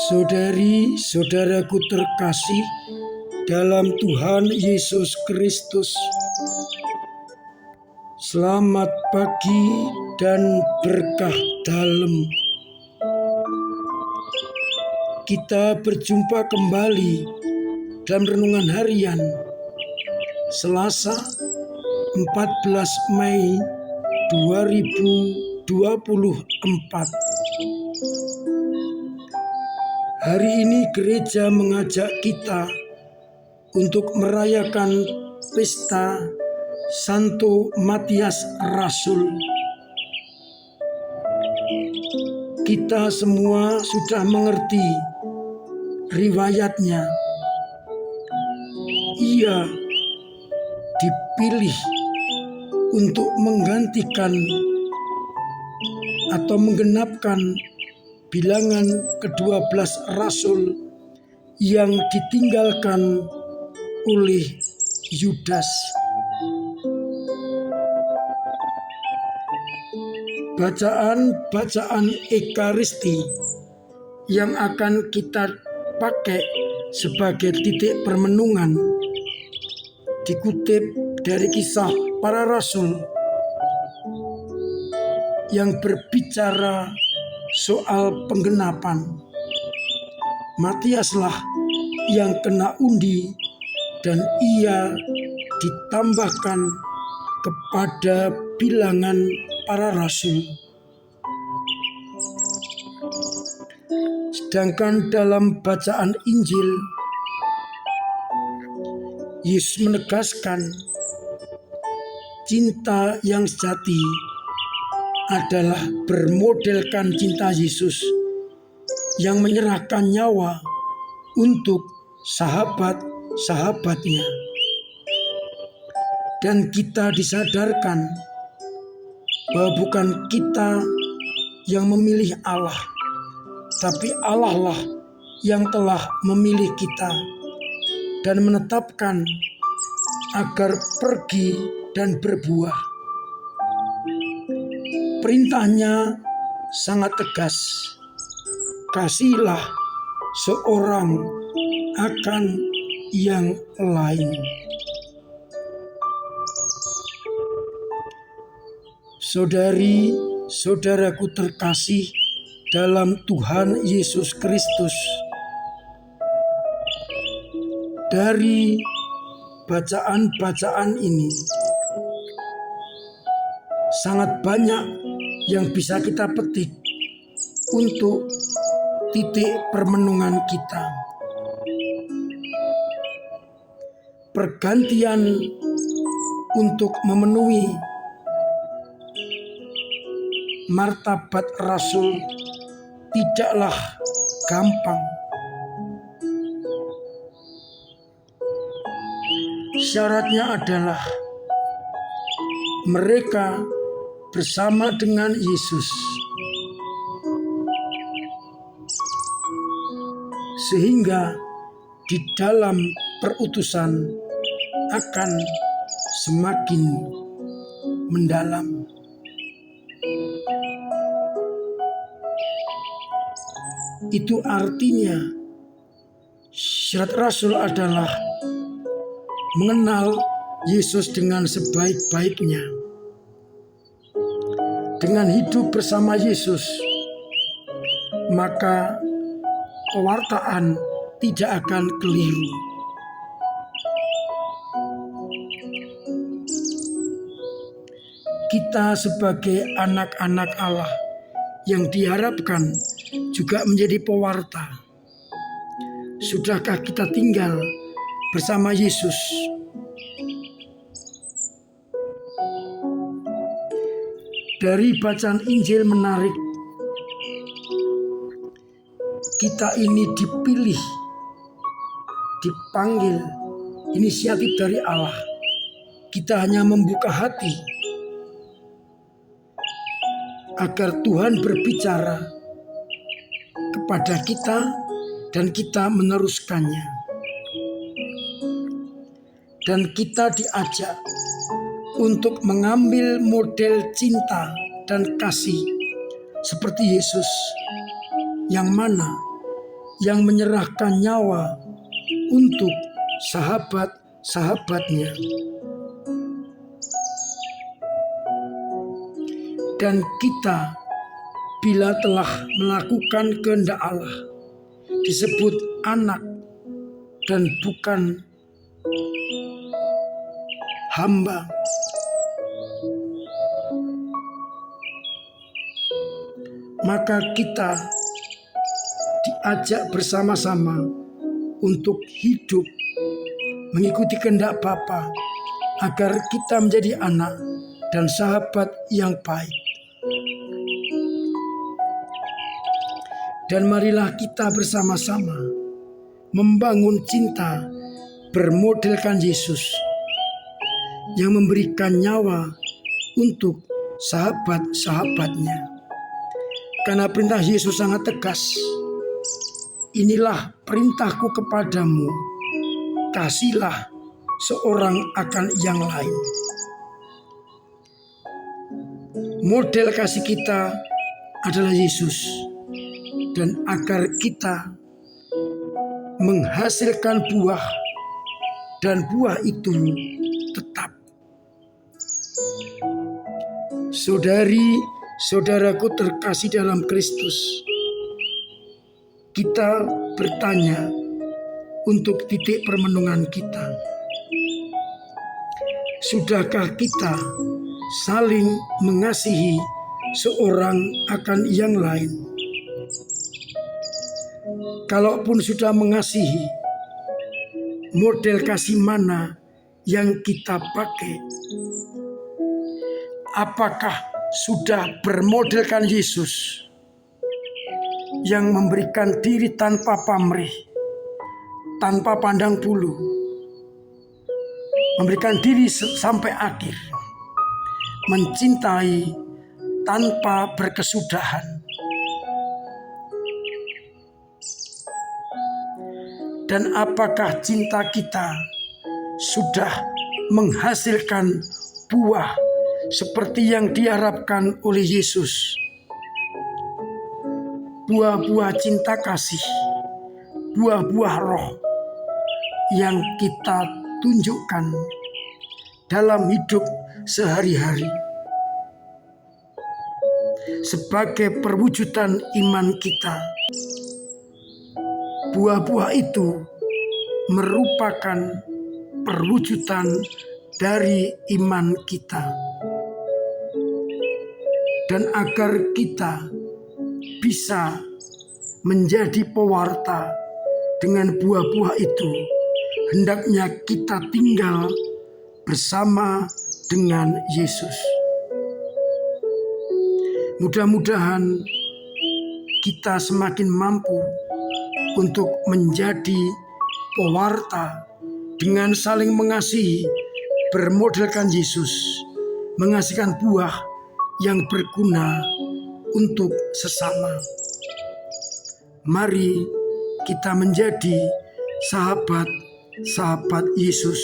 Saudari-saudaraku terkasih dalam Tuhan Yesus Kristus, selamat pagi dan berkah dalam. Kita berjumpa kembali dalam renungan harian Selasa 14 Mei 2024. Hari ini gereja mengajak kita untuk merayakan pesta Santo Matias Rasul. Kita semua sudah mengerti riwayatnya. Ia dipilih untuk menggantikan atau menggenapkan bilangan ke-12 rasul yang ditinggalkan oleh Yudas. Bacaan Ekaristi yang akan kita pakai sebagai titik permenungan dikutip dari Kisah Para Rasul yang berbicara soal penggenapan. Matiaslah yang kena undi dan ia ditambahkan kepada bilangan para rasul. Sedangkan dalam bacaan Injil, Yesus menegaskan cinta yang sejati adalah bermodelkan cinta Yesus yang menyerahkan nyawa untuk sahabat-sahabatnya. Dan kita disadarkan bahwa bukan kita yang memilih Allah, tapi Allah lah yang telah memilih kita dan menetapkan agar pergi dan berbuah. Perintahnya sangat tegas. Kasihilah seorang akan yang lain. Saudari-saudaraku terkasih dalam Tuhan Yesus Kristus, dari bacaan-bacaan ini sangat banyak yang bisa kita petik untuk titik permenungan kita. Pergantian untuk memenuhi martabat rasul tidaklah gampang. Syaratnya adalah mereka bersama dengan Yesus, sehingga di dalam perutusan akan semakin mendalam. Itu artinya syarat rasul adalah mengenal Yesus dengan sebaik-baiknya. Dengan hidup bersama Yesus, maka pewartaan tidak akan keliru. Kita sebagai anak-anak Allah yang diharapkan juga menjadi pewarta. Sudahkah kita tinggal bersama Yesus? Dari bacaan Injil menarik, kita ini dipilih, dipanggil, inisiatif dari Allah. Kita hanya membuka hati agar Tuhan berbicara kepada kita dan kita meneruskannya. Dan kita diajak untuk mengambil model cinta dan kasih seperti Yesus, yang mana yang menyerahkan nyawa untuk sahabat-sahabatnya. Dan kita bila telah melakukan kehendak Allah disebut anak dan bukan hamba. Maka kita diajak bersama-sama untuk hidup mengikuti kehendak Bapa agar kita menjadi anak dan sahabat yang baik. Dan marilah kita bersama-sama membangun cinta bermodelkan Yesus yang memberikan nyawa untuk sahabat-sahabatnya. Karena perintah Yesus sangat tegas. Inilah perintahku kepadamu, kasihlah seorang akan yang lain. Model kasih kita adalah Yesus. Dan agar kita menghasilkan buah dan buah itu tetap. Saudari-saudaraku terkasih dalam Kristus, kita bertanya untuk titik permenungan kita. Sudahkah kita saling mengasihi seorang akan yang lain? Kalaupun sudah mengasihi, model kasih mana yang kita pakai? Apakah sudah bermodelkan Yesus yang memberikan diri tanpa pamrih, tanpa pandang bulu, memberikan diri sampai akhir, mencintai tanpa berkesudahan? Dan apakah cinta kita sudah menghasilkan buah seperti yang diharapkan oleh Yesus? Buah-buah cinta kasih, buah-buah roh yang kita tunjukkan dalam hidup sehari-hari sebagai perwujudan iman kita. Buah-buah itu merupakan perwujudan dari iman kita. Dan agar kita bisa menjadi pewarta dengan buah-buah itu, hendaknya kita tinggal bersama dengan Yesus. Mudah-mudahan kita semakin mampu untuk menjadi pewarta dengan saling mengasihi, bermodelkan Yesus, menghasilkan buah yang berguna untuk sesama. Mari kita menjadi sahabat-sahabat Yesus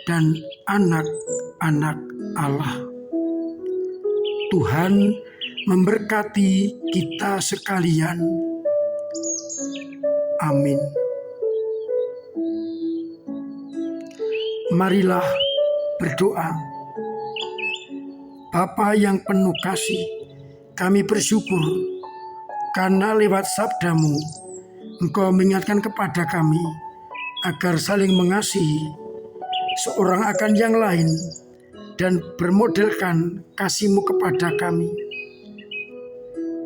dan anak-anak Allah. Tuhan memberkati kita sekalian. Amin. Marilah berdoa. Bapa yang penuh kasih, kami bersyukur karena lewat sabdamu Engkau mengingatkan kepada kami agar saling mengasihi seorang akan yang lain dan bermodelkan kasih-Mu kepada kami.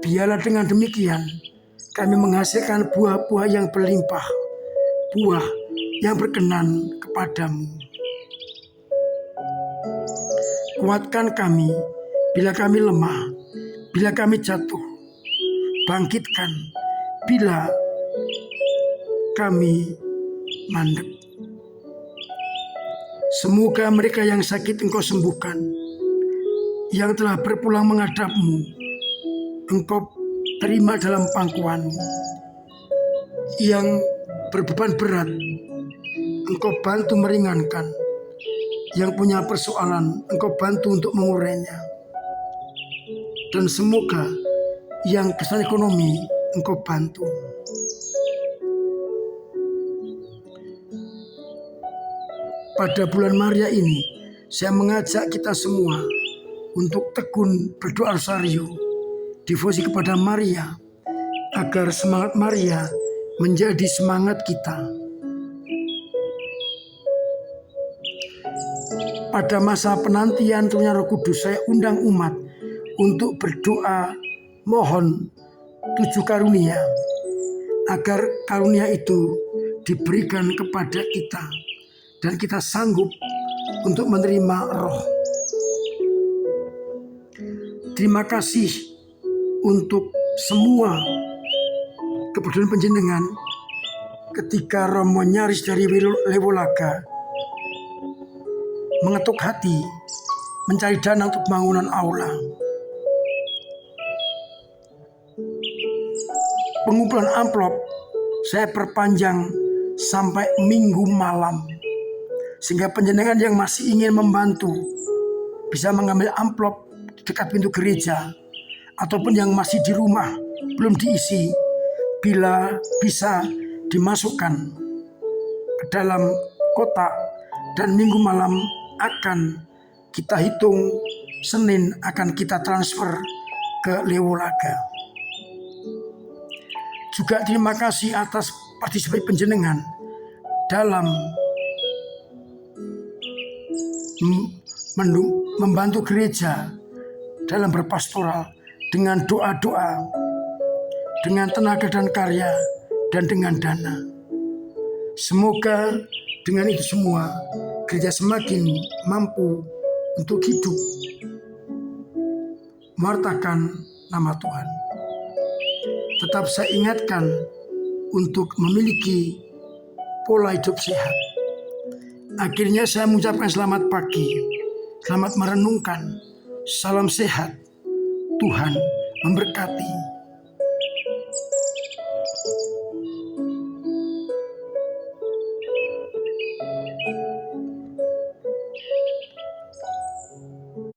Biarlah dengan demikian kami menghasilkan buah-buah yang berlimpah, buah yang berkenan kepadamu. Kuatkan kami bila kami lemah, bila kami jatuh. Bangkitkan bila kami mandek. Semoga mereka yang sakit Engkau sembuhkan, yang telah berpulang menghadap-Mu, Engkau terima dalam pangkuan-Mu, yang berbeban berat Engkau bantu meringankan, yang punya persoalan Engkau bantu untuk mengurainya. Dan semoga yang kesulitan ekonomi Engkau bantu. pada bulan Maria ini, saya mengajak kita semua untuk tekun berdoa rosario, devosi kepada Maria, agar semangat Maria menjadi semangat kita. Pada masa penantian turunnya Roh Kudus, saya undang umat untuk berdoa mohon 7 karunia, agar karunia itu diberikan kepada kita dan kita sanggup untuk menerima roh. Terima kasih untuk semua kepedulian panjenengan ketika Romo nyaris dari Lewolaga mengetuk hati mencari dana untuk bangunan aula. Pengumpulan amplop saya perpanjang sampai Minggu malam, sehingga panjenengan yang masih ingin membantu bisa mengambil amplop di dekat pintu gereja, ataupun yang masih di rumah belum diisi, bila bisa dimasukkan ke dalam kotak, dan Minggu malam akan kita hitung, Senin akan kita transfer ke Lewolaga. Juga terima kasih atas partisipasi panjenengan dalam membantu gereja dalam berpastoral dengan doa-doa, dengan tenaga dan karya, dan dengan dana. Semoga dengan itu semua gereja semakin mampu untuk hidup mewartakan nama Tuhan. Tetap saya ingatkan untuk memiliki pola hidup sehat. Akhirnya saya mengucapkan selamat pagi, selamat merenungkan, salam sehat, Tuhan memberkati.